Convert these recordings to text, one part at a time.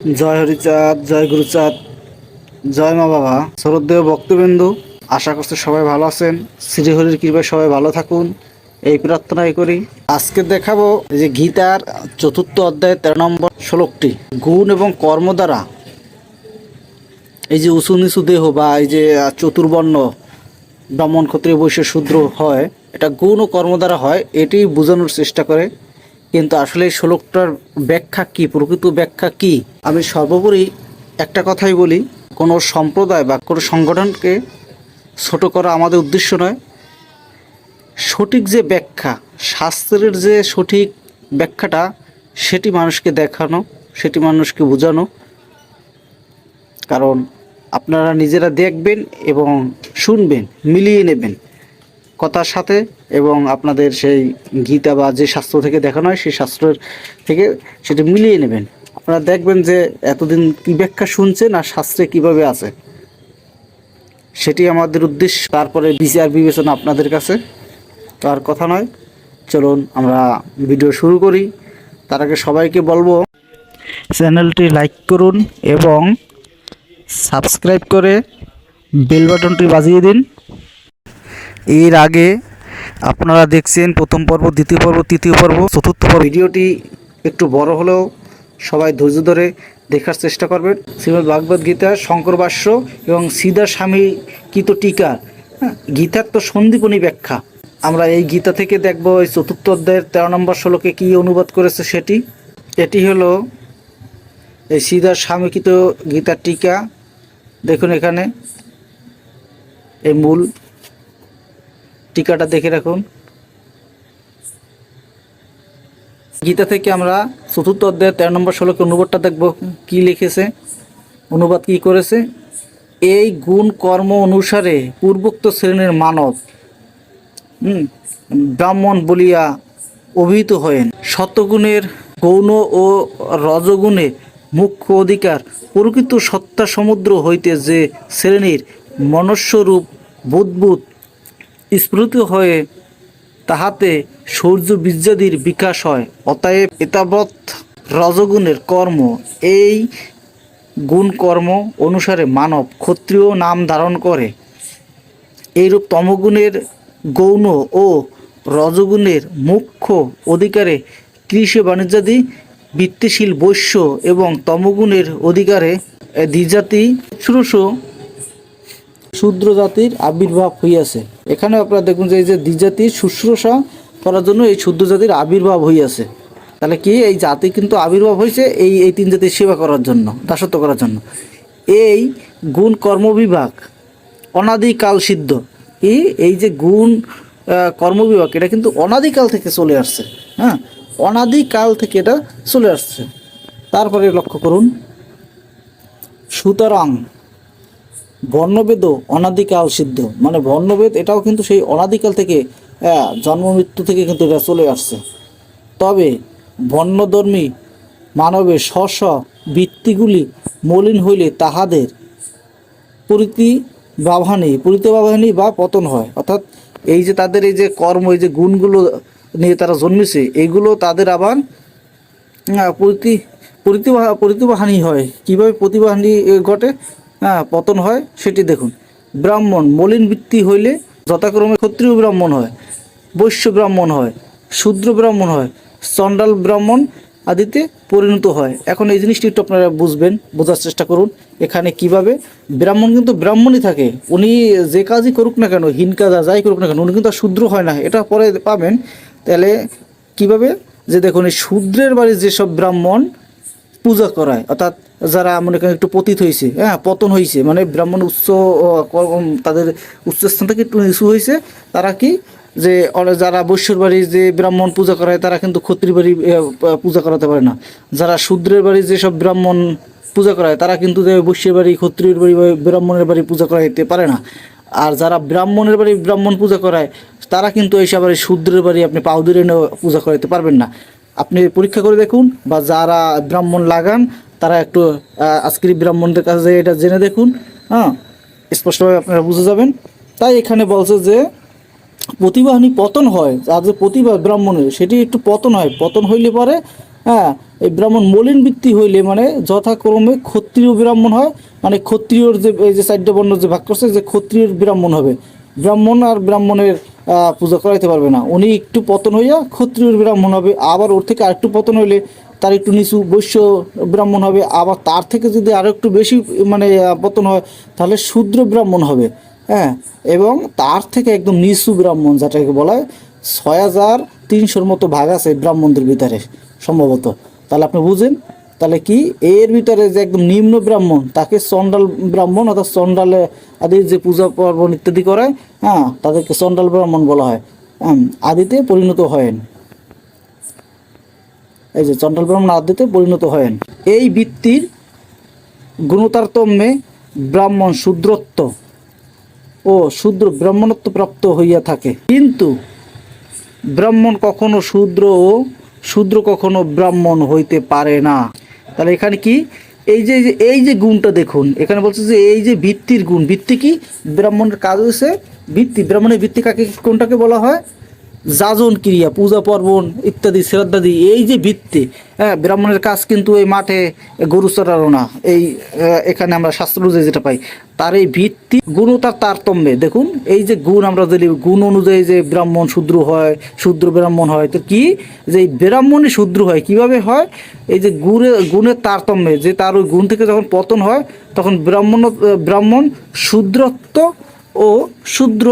জয় হরিচাঁদ, জয় গুরুচাঁদ, জয় মা বাবা, শরৎদেব ভক্তবিন্দু। আশা করছি সবাই ভালো আছেন। শ্রীহরির কৃপায় সবাই ভালো থাকুন, এই প্রার্থনাই করি। আজকে দেখাবো যে গীতার চতুর্থ অধ্যায় 13 নম্বর শ্লোকটি, গুণ এবং কর্ম দ্বারা এই যে উঁচু নিচু দেহ বা এই যে চতুর্বর্ণ ব্রাহ্মণ ক্ষত্রিয় বৈশ্য শূদ্র হয়, এটা গুণ ও কর্ম দ্বারা হয়, এটি বোঝানোর চেষ্টা করে। কিন্তু আসলে এই শ্লোকটার ব্যাখ্যা কি, প্রকৃত ব্যাখ্যা কি? আমি সর্বোপরি একটা কথাই বলি, কোনো সম্প্রদায় বা কোনো সংগঠনকে ছোট করা আমাদের উদ্দেশ্য নয়। সঠিক যে ব্যাখ্যা, শাস্ত্রের যে সঠিক ব্যাখ্যাটা, সেটি মানুষকে দেখানো, সেটি মানুষকে বোঝানো। কারণ আপনারা নিজেরা দেখবেন এবং শুনবেন, মিলিয়ে নেবেন কথার সাথে, এবং আপনাদের সেই গীতা বা যে শাস্ত্র থেকে দেখানো হয় সেই শাস্ত্রের থেকে সেটা মিলিয়ে নেবেন। আপনারা দেখবেন যে এতদিন কী ব্যাখ্যা শুনছেন আর শাস্ত্রে কিভাবে আছে, সেটি আমাদের উদ্দেশ্য। তারপরে বিচার বিবেচনা আপনাদের কাছে। তো আর কথা নয়, চলুন আমরা ভিডিও শুরু করি। তার আগে সবাইকে বলবো, চ্যানেলটি লাইক করুন এবং সাবস্ক্রাইব করে বেল বাটনটি বাজিয়ে দিন। এর আগে আপনারা দেখছেন প্রথম পর্ব, দ্বিতীয় পর্ব, তৃতীয় পর্ব, চতুর্থ পর্ব। ভিডিওটি একটু বড় হলেও সবাই ধৈর্য ধরে দেখার চেষ্টা করবেন। শ্রীমদ্ ভাগবত গীতার শঙ্কর ভাষ্য এবং সিদা স্বামী কৃত টিকা, গীতার তো সন্দীপনী ব্যাখ্যা। আমরা এই গীতা থেকে দেখব এই চতুর্থ অধ্যায়ের 13 নম্বর শ্লোকে কী অনুবাদ করেছে সেটি। এটি হলো এই সিদা স্বামীকৃত গীতার টিকা। দেখুন এখানে এই মূল টিকাটা দেখে রাখুন। গীতা থেকে আমরা চতুর্থ অধ্যায় 13 নম্বর শ্লোকের অনুবাদটা দেখব কি লিখেছে, অনুবাদ কি করেছে। এই গুণ কর্ম অনুসারে পূর্বোক্ত শ্রেণীর মানব ব্রাহ্মণ বলিয়া অভিহিত হয়েন। শতগুণের গৌণ ও রজগুণে মুখ্য অধিকার প্রকৃত সত্তা সমুদ্র হইতে যে শ্রেণীর মনুষ্যরূপ বুদ্বুদ স্ফুরিত হয়ে তাহাতে সূর্য বীর্যাদির বিকাশ হয়। অতএব এতাবৎ রজগুণের কর্ম, এই গুণ কর্ম অনুসারে মানব ক্ষত্রিয় নাম ধারণ করে। এইরূপ তমগুণের গৌণ ও রজগুণের মুখ্য অধিকারে কৃষি বাণিজ্যাদি বৃত্তিশীল বৈশ্য এবং তমগুণের অধিকারে দ্বিজাতি শুশ্রূষ শূদ্র জাতির আবির্ভাব হইয়াছে। এখানে আপনারা দেখুন যে এই যে দ্বিজাতির শুশ্রূষা করার জন্য এই শূদ্র জাতির আবির্ভাব হইয়াছে। তাহলে কি এই জাতি কিন্তু আবির্ভাব হয়েছে এই তিন জাতির সেবা করার জন্য, দাসত্ব করার জন্য। এই গুণ কর্মবিভাগ অনাদিকাল সিদ্ধ। এই যে গুণ কর্মবিভাগ, এটা কিন্তু অনাদিকাল থেকে চলে আসছে। হ্যাঁ, অনাদিকাল থেকে এটা চলে আসছে। তারপরে লক্ষ্য করুন, সুতরাং বর্ণভেদও অনাদিকাল সিদ্ধ, মানে বর্ণভেদ এটাও কিন্তু সেই অনাদিকাল থেকে, জন্ম মৃত্যু থেকে কিন্তু এটা চলে আসছে। তবে বর্ণধর্মী মানবের স্ব বৃত্তিগুলি মলিন হইলে তাহাদের পরিত্যাবাহানি বা পতন হয়। অর্থাৎ এই যে তাদের এই যে কর্ম, এই যে গুণগুলো নিয়ে তারা জন্মেছে, এইগুলো তাদের আবার প্রতিভাহানি হয়। কীভাবে প্রতিভাহানি ঘটে, পতন হয়, সেটি দেখুন। ব্রাহ্মণ মলিন বৃত্তি হইলে যথাক্রমে ক্ষত্রিয় ব্রাহ্মণ হয়, বৈশ্য ব্রাহ্মণ হয়, শূদ্র ব্রাহ্মণ হয়, চণ্ডাল ব্রাহ্মণ আদিতে পরিণত হয়। এখন এই জিনিসটি একটু আপনারা বোঝার চেষ্টা করুন। এখানে কিভাবে ব্রাহ্মণ কিন্তু ব্রাহ্মণই থাকে, উনি যে কাজই করুক না কেন, হীন কাজ যাই করুক না কেন, উনি কিন্তু আর শূদ্র হয় না, এটা পরে পাবেন। তাহলে কিভাবে, যে দেখুন এই শূদ্রের বাড়ির যেসব ব্রাহ্মণ পূজা করায়, অর্থাৎ যারা মনে করেন একটু পতিত হয়েছে, পতন হয়েছে, মানে ব্রাহ্মণ তাদের উচ্চস্থান থেকে একটু নিচু হয়েছে, তারা কি, যে যারা বৈশ্যর বাড়ির যে ব্রাহ্মণ পূজা করায় তারা কিন্তু ক্ষত্রিয় বাড়ি পূজা করাতে পারে না। যারা শূদ্রের বাড়ির যেসব ব্রাহ্মণ পূজা করায় তারা কিন্তু বৈশ্যের বাড়ি, ক্ষত্রিয়ের বাড়ি, ব্রাহ্মণের বাড়ি পূজা করাইতে পারে না। আর যারা ব্রাহ্মণের বাড়ি ব্রাহ্মণ পূজা করায় তারা কিন্তু এইসব বাড়ি শূদ্রের বাড়ি আপনি পাউদুরে পূজা করাইতে পারবেন না। আপনি পরীক্ষা করে দেখুন, বা যারা ব্রাহ্মণ লাগান তারা একটু আজকের ব্রাহ্মণদের কাছে এটা জেনে দেখুন, স্পষ্টভাবে আপনারা বুঝে যাবেন। তাই এখানে বলছে যে প্রতিভাহানি পতন হয়, আর যে প্রতিভা ব্রাহ্মণের সেটি একটু পতন হয়, পতন হইলে পরে হ্যাঁ, এই ব্রাহ্মণ মলিন বৃত্তি হইলে মানে যথাক্রমে ক্ষত্রিয় ব্রাহ্মণ হয়, মানে ক্ষত্রিয়র যে এই যে চারটে বর্ণ যে ভাগ করছে, যে ক্ষত্রিয়র ব্রাহ্মণ হবে, ব্রাহ্মণ আর ব্রাহ্মণের পূজা করাইতে পারবে না, উনি একটু পতন হইয়া ক্ষত্রিয়র ব্রাহ্মণ হবে, আবার ওর থেকে আরেকটু পতন হইলে তার একটু নিচু বৈশ্য ব্রাহ্মণ হবে, আবার তার থেকে যদি আরও একটু বেশি মানে পতন হয় তাহলে শূদ্র ব্রাহ্মণ হবে। হ্যাঁ, এবং তার থেকে একদম নিচু ব্রাহ্মণ যেটাকে বলা হয় 6300-র মতো ভাগ আছে ব্রাহ্মণদের ভিতরে সম্ভবত। তাহলে আপনি বুঝেন, তাহলে কি এর ভিতরে যে একদম নিম্ন ব্রাহ্মণ তাকে চণ্ডাল ব্রাহ্মণ, অর্থাৎ চণ্ডালে আদির যে পূজা পার্বণ ইত্যাদি করায়, হ্যাঁ, তাদেরকে চণ্ডাল ব্রাহ্মণ বলা হয়। আদিতে পরিণত হয়েন, এই যে চণ্ডাল ব্রাহ্মণ আদিতে পরিণত হয়েন। এই বৃত্তির গুণতারতম্যে ব্রাহ্মণ শূদ্রত্ব ও শূদ্র ব্রাহ্মণত্ব প্রাপ্ত হইয়া থাকে, কিন্তু ব্রাহ্মণ কখনো শূদ্র ও শূদ্র কখনো ব্রাহ্মণ হইতে পারে না। তাহলে এখানে কি এই যে গুণটা দেখুন, এখানে বলছে যে এই যে বৃত্তির গুণ, বৃত্তি কি ব্রাহ্মণের কাজ হয়েছে বৃত্তি, ব্রাহ্মণের বৃত্তি কাকে কোনটাকে বলা হয়? যাজন ক্রিয়া, পূজা পার্বণ ইত্যাদি শ্রদ্ধাদি, এই যে বৃত্তি, হ্যাঁ, ব্রাহ্মণের কাজ কিন্তু এই মাঠে গরু চড়ানো না, এই এখানে আমরা শাস্ত্র অনুযায়ী যেটা পাই, তার এই ভিত্তি গুণতার তারতম্যে দেখুন, এই যে গুণ আমরা যদি গুণ অনুযায়ী যে ব্রাহ্মণ শূদ্র হয়, শূদ্র ব্রাহ্মণ হয়, তো কি যে এই ব্রাহ্মণই শূদ্র হয় কিভাবে হয়? এই যে গুণের তারতম্যে, যে তার ওই গুণ থেকে যখন পতন হয় তখন ব্রাহ্মণ শূদ্রত্ব ও শূদ্র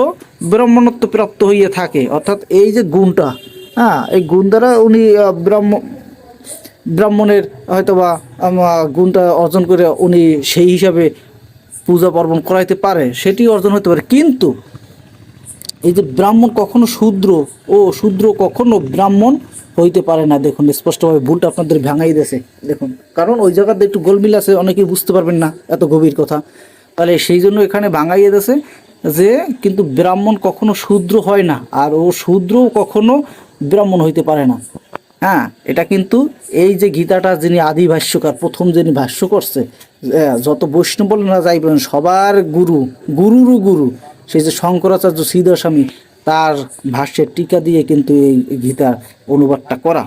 ব্রাহ্মণত্ব প্রাপ্ত হইয়া থাকে। অর্থাৎ এই যে গুণটা, হ্যাঁ, এই গুণ দ্বারা উনি ব্রাহ্মণের হয়তোবা গুণটা অর্জন করে উনি সেই হিসাবে পূজা পার্বণ করাইতে পারে, সেটি অর্জন হতে পারে। কিন্তু এই যে ব্রাহ্মণ কখনো শূদ্র ও শূদ্র কখনো ব্রাহ্মণ হইতে পারে না। দেখুন স্পষ্টভাবে ভুলটা আপনাদের ভাঙাই দিয়েছে, দেখুন, কারণ ওই জায়গাতে একটু গোলমিল আছে, অনেকেই বুঝতে পারবেন না এত গভীর কথা, তাহলে সেই জন্য এখানে ভাঙাইয়ে দিয়েছে যে কিন্তু ব্রাহ্মণ কখনো শূদ্র হয় না, আর ও শূদ্র কখনো ব্রাহ্মণ হইতে পারে না। হ্যাঁ, এটা কিন্তু এই যে গীতাটা যিনি আদি ভাষ্যকার, প্রথম যিনি ভাষ্য করছে, যত বৈষ্ণব বলে না যাই বলেন, সবার গুরু, গুরুরও গুরু, সেই যে শঙ্করাচার্য শ্রীধর স্বামী, তার ভাষ্যের টিকা দিয়ে কিন্তু এই গীতার অনুবাদটা করা।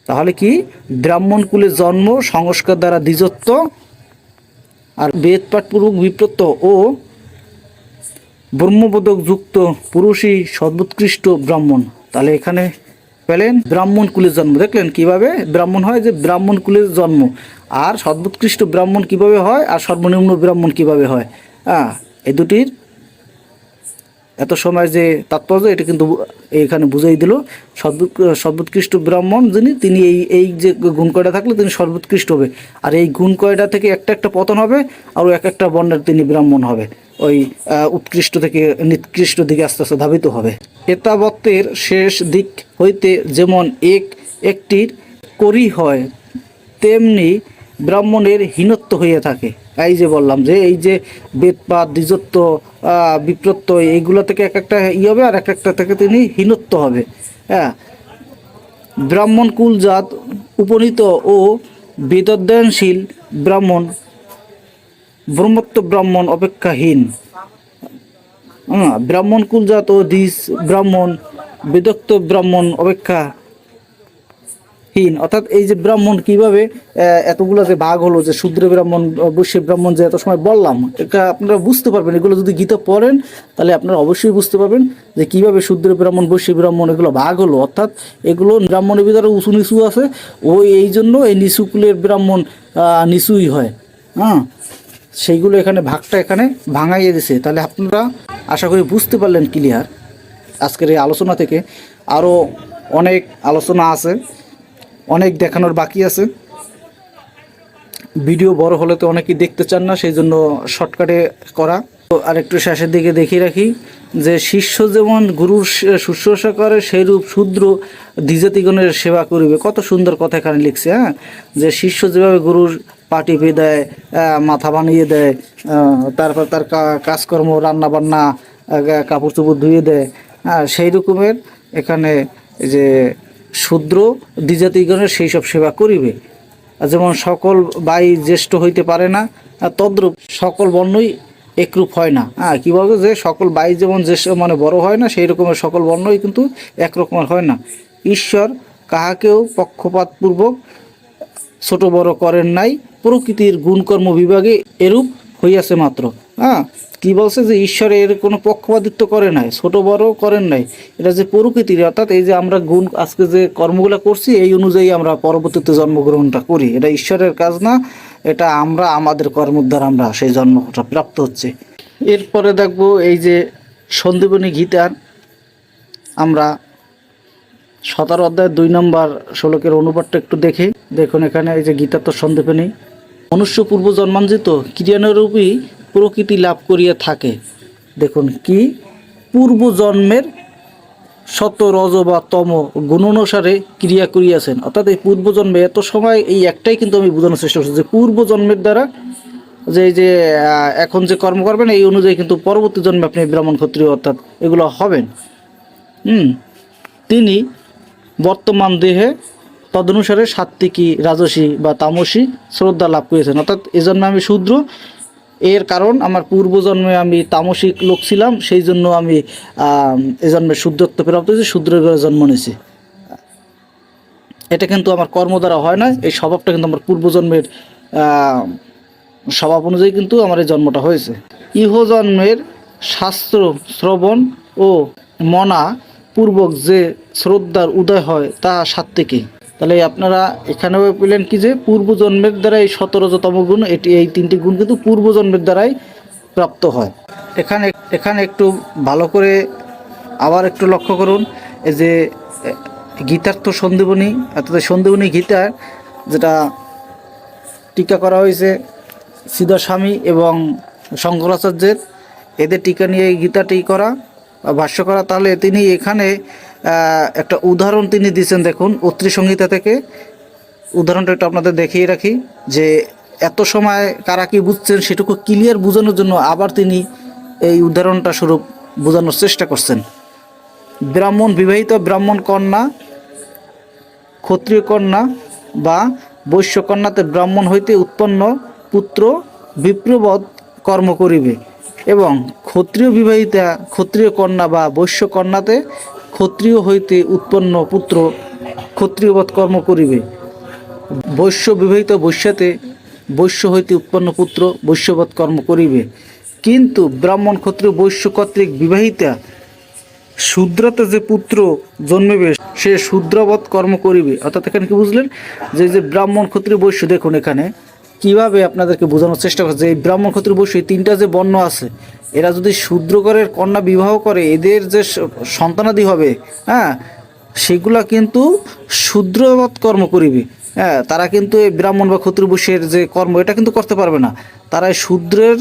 তাহলে কি ব্রাহ্মণ কুলে জন্ম, সংস্কার দ্বারা দ্বিজত্ব, আর বেদপাঠপূর্বক বিপ্রত্য ও ব্রহ্মবোধক যুক্ত পুরুষই সর্বোৎকৃষ্ট ব্রাহ্মণ। তাহলে এখানে পেলেন ব্রাহ্মণ কুলের জন্ম, দেখলেন কিভাবে ব্রাহ্মণ হয়, যে ব্রাহ্মণ কুলের জন্ম, আর সর্বোৎকৃষ্ট ব্রাহ্মণ কিভাবে হয়, আর সর্বনিম্ন ব্রাহ্মণ কিভাবে হয়। হ্যাঁ, এই দুটির এত সময় যে তাৎপর্য, এটা কিন্তু এখানে বুঝাই দিল। সর্বোৎকৃষ্ট ব্রাহ্মণ যিনি, তিনি এই যে গুণ কয়টা থাকলে তিনি সর্বোৎকৃষ্ট হবে, আর এই গুণ কয়টা থেকে একটা একটা পতন হবে, আর এক একটা বর্ণের তিনি ব্রাহ্মণ হবে, ওই উৎকৃষ্ট থেকে নিকৃষ্ট দিকে আস্তে আস্তে ধাবিত হবে। এতাবত্তের শেষ দিক হইতে যেমন একটির করি হয়, তেমনি ব্রাহ্মণের হীনত্ব হইয়া থাকে। এই যে বললাম যে এই যে বেদপাত, দ্বিজত্ব, বিপ্রত্য, এইগুলো থেকে এক একটা হবে, আর এক একটা থেকে তিনি হীনত্ব হবে। হ্যাঁ, ব্রাহ্মণ কুলজাত উপনীত ও বেদোদ্যয়নশীল ব্রাহ্মণ ব্রহ্মত্ব ব্রাহ্মণ অপেক্ষাহীন। ব্রাহ্মণ কুলজাত ও দ্বিজ ব্রাহ্মণ বেদোক্ত ব্রাহ্মণ অপেক্ষাহীন। অর্থাৎ এই যে ব্রাহ্মণ কিভাবে এতগুলো যে ভাগ হলো, যে শূদ্র ব্রাহ্মণ, বৈশ্য ব্রাহ্মণ, যে এত সময় বললাম, এটা আপনারা বুঝতে পারবেন। এগুলো যদি গীতা পড়েন তাহলে আপনারা অবশ্যই বুঝতে পারবেন যে কিভাবে শূদ্র ব্রাহ্মণ, বৈশ্য ব্রাহ্মণ এগুলো ভাগ হলো। অর্থাৎ এগুলো ব্রাহ্মণের ভিতরে উঁচু নিচু আছে, এই জন্য এই নিচু কুলের ব্রাহ্মণ নিচুই হয়। হ্যাঁ, সেইগুলো এখানে ভাগটা এখানে ভাঙাইয়ে দিছে। তাহলে আপনারা আশা করি বুঝতে পারলেন ক্লিয়ার। আজকের এই আলোচনা থেকে আরও অনেক আলোচনা আছে, অনেক দেখানোর বাকি আছে। ভিডিও বড় হলে তো অনেকেই দেখতে চান না, সেই জন্য শর্টকাটে করা। তো আর একটু শেষের দিকে দেখিয়ে রাখি যে শিষ্য যেমন গুরুর শুশ্রূষা করে, সেইরূপ শূদ্র দ্বিজাতিগণের সেবা করিবে। কত সুন্দর কথা এখানে লিখছে। হ্যাঁ, যে শিষ্য যেভাবে গুরুর পা টিপে দেয়, মাথা বানিয়ে দেয়, তারপর তার কাজকর্ম, রান্না বান্না, কাপড় চোপড় ধুয়ে দেয়, হ্যাঁ, সেই রকমের এখানে যে শূদ্র দ্বিজাতিগণের সেই সব সেবা করিবে। যেমন সকল ভাই জ্যেষ্ঠ হইতে পারে না, তদ্রূপ সকল বর্ণই একরূপ হয় না। হ্যাঁ, কীভাবে যে সকল ভাই যেমন জ্যেষ্ঠ মানে বড় হয় না, সেই রকমের সকল বর্ণই কিন্তু একরকমের হয় না। ঈশ্বর কাহাকেও পক্ষপাতপূর্বক ছোট বড় করেন নাই, প্রকৃতির গুণকর্ম বিভাগে এরূপ হইয়াছে মাত্র। হ্যাঁ, কি বলছে যে ঈশ্বরের কোনো পক্ষপাতিত্ব করে নাই, ছোট বড় করেন নাই, এটা যে প্রকৃতির, অর্থাৎ এই যে আমরা গুণ আজকে যে কর্মগুলো করছি এই অনুযায়ী আমরা পরবর্তীতে জন্মগ্রহণটা করি, এটা ঈশ্বরের কাজ না, এটা আমরা আমাদের কর্মের দ্বারা আমরা সেই জন্মটা প্রাপ্ত হচ্ছে। এরপরে দেখব এই যে সন্দীপনী গীতার আমরা 17 অধ্যায় 2 নম্বর শ্লোকের অনুবাদটা একটু দেখুন। এখানে এই যে গীতা তো সন্দীপনী, মনুষ্য পূর্ব জন্মাঞ্জিত ক্রিয়ানুরূপী প্রকৃতি লাভ করিয়া থাকে। দেখুন কি, পূর্ব জন্মের শত রজ বা তম গুণ অনুসারে ক্রিয়া করিয়াছেন, অর্থাৎ এই পূর্বজন্মে এত সময় এই একটাই কিন্তু আমি বোঝানোর চেষ্টা করছি যে পূর্বজন্মের দ্বারা যে এই যে এখন যে কর্ম করবেন এই অনুযায়ী কিন্তু পরবর্তী জন্মে আপনি ব্রাহ্মণ ক্ষত্রিয় অর্থাৎ এগুলো হবেন। তিনি বর্তমান দেহে তদনুসারে সাত্ত্বিকী, রাজসী বা তামসী শ্রদ্ধা লাভ করেছেন, অর্থাৎ এই জন্মে আমি শূদ্র, এর কারণ আমার পূর্বজন্মে আমি তামসিক লোক ছিলাম, সেই জন্য আমি এ জন্মে শুদ্ধত্ব প্রাপ্ত হয়েছি, শূদ্রের ঘরে জন্ম নিয়েছি। এটা কিন্তু আমার কর্ম দ্বারা হয় না, এই স্বভাবটা কিন্তু আমার পূর্বজন্মের স্বভাব অনুযায়ী কিন্তু আমার এই জন্মটা হয়েছে। ইহজন্মের শাস্ত্র শ্রবণ ও মনা পূর্বক যে শ্রদ্ধার উদয় হয় তা সাত্ত্বিকী। তাহলে আপনারা এখানেও পেলেন কি যে পূর্বজন্মের দ্বারা এই 17তম গুণ, এই 3টি গুণ কিন্তু পূর্বজন্মের দ্বারাই প্রাপ্ত হয়। এখানে একটু ভালো করে আবার একটু লক্ষ্য করুন, এই যে গীতার্থ সন্দীপনী, অর্থাৎ সন্দীপনী গীতার যেটা টিকা করা হয়েছে সিদ্ধ স্বামী এবং শঙ্করাচার্যের, এদের টিকা নিয়ে গীতাটি করা, ভাষ্য করা। তাহলে তিনি এখানে একটা উদাহরণ তিনি দিয়েছেন, দেখুন অত্রি সংহিতা থেকে। উদাহরণটা একটু আপনাদের দেখিয়ে রাখি যে এত সময় কারা কি বুঝছেন সেটুকু ক্লিয়ার বোঝানোর জন্য আবার তিনি এই উদাহরণটা স্বরূপ বোঝানোর চেষ্টা করছেন। ব্রাহ্মণ বিবাহিত ব্রাহ্মণ কন্যা, ক্ষত্রিয় কন্যা বা বৈশ্য কন্যাতে ব্রাহ্মণ হইতে উৎপন্ন পুত্র বিপ্রবৎ কর্ম করিবে, এবং ক্ষত্রিয় বিবাহিতা ক্ষত্রিয় কন্যা বা বৈশ্য কন্যাতে ক্ষত্রিয় হইতে উৎপন্ন পুত্র ক্ষত্রিয়বৎ কর্ম করিবে। বৈশ্য বিবাহিত বৈশ্যাতে বৈশ্য হইতে উৎপন্ন পুত্র বৈশ্যবৎ কর্ম করিবে। কিন্তু ব্রাহ্মণ ক্ষত্রিয় বৈশ্য কর্তৃক বিবাহিতা শূদ্রতে যে পুত্র জন্মিবে সে শূদ্রবৎ কর্ম করিবে। অর্থাৎ এখানে কি বুঝলেন যে ব্রাহ্মণ ক্ষত্রিয় বৈশ্য, দেখুন এখানে কিভাবে আপনাদেরকে বোঝানোর চেষ্টা করছে। এই ব্রাহ্মণ ক্ষত্রিয় বৈশ্য, এই 3টা যে বর্ণ আছে, এরা যদি শূদ্রঘরের কন্যা বিবাহ করে এদের যে সন্তানাদি হবে, হ্যাঁ, সেগুলা কিন্তু শূদ্রবৎ কর্ম করিবে। হ্যাঁ, তারা কিন্তু এই ব্রাহ্মণ বা ক্ষত্রিয় বৈশ্যের যে কর্ম এটা কিন্তু করতে পারবে না, তারা এই শূদ্রের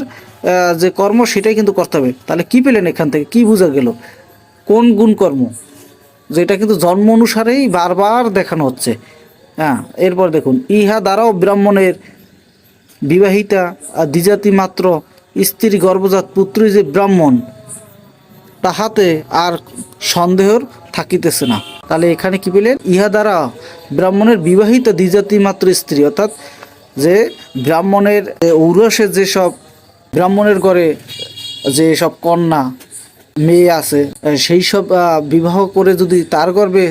যে কর্ম সেটাই কিন্তু করতে হবে। তাহলে কি পেলেন এখান থেকে, কি বোঝা গেল, কোন গুণ কর্ম, যেটা কিন্তু জন্ম অনুসারেই বারবার দেখানো হচ্ছে। হ্যাঁ, এরপর দেখুন, ইহা দ্বারাও ব্রাহ্মণের বিবাহিতা দ্বিজাতি মাত্র স্ত্রী গর্ভজাত পুত্রই যে ব্রাহ্মণ তাহাতে আর সন্দেহর থাকিতেছে না। তাহলে এখানে কি পেলেন, ইহা দ্বারা ব্রাহ্মণের বিবাহিত দ্বিজাতি মাত্র স্ত্রী, অর্থাৎ যে ব্রাহ্মণের ঔরসের যেসব ব্রাহ্মণের ঘরে যে সব কন্যা মেয়ে আছে সেই সব বিবাহ করে যদি তার গর্ভে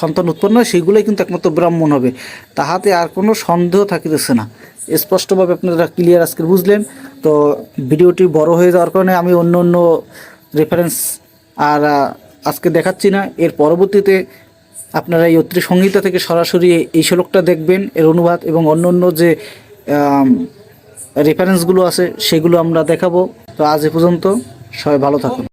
সন্তান উৎপন্ন হয় সেগুলোই কিন্তু একমাত্র ব্রাহ্মণ হবে, তাহাতে আর কোনো সন্দেহ থাকিতেছে না। স্পষ্টভাবে আপনারা ক্লিয়ার আজকে বুঝলেন। তো ভিডিওটি বড় হয়ে যাওয়ার কারণে আমি অন্য রেফারেন্স আর আজকে দেখাচ্ছি না। এর পরবর্তীতে আপনারা এই অত্রি সংহিতা থেকে সরাসরি এই শ্লোকটা দেখবেন, এর অনুবাদ এবং অন্য যে রেফারেন্সগুলো আছে সেগুলো আমরা দেখাবো। তো আজ এ পর্যন্ত, সবাই ভালো থাকুন।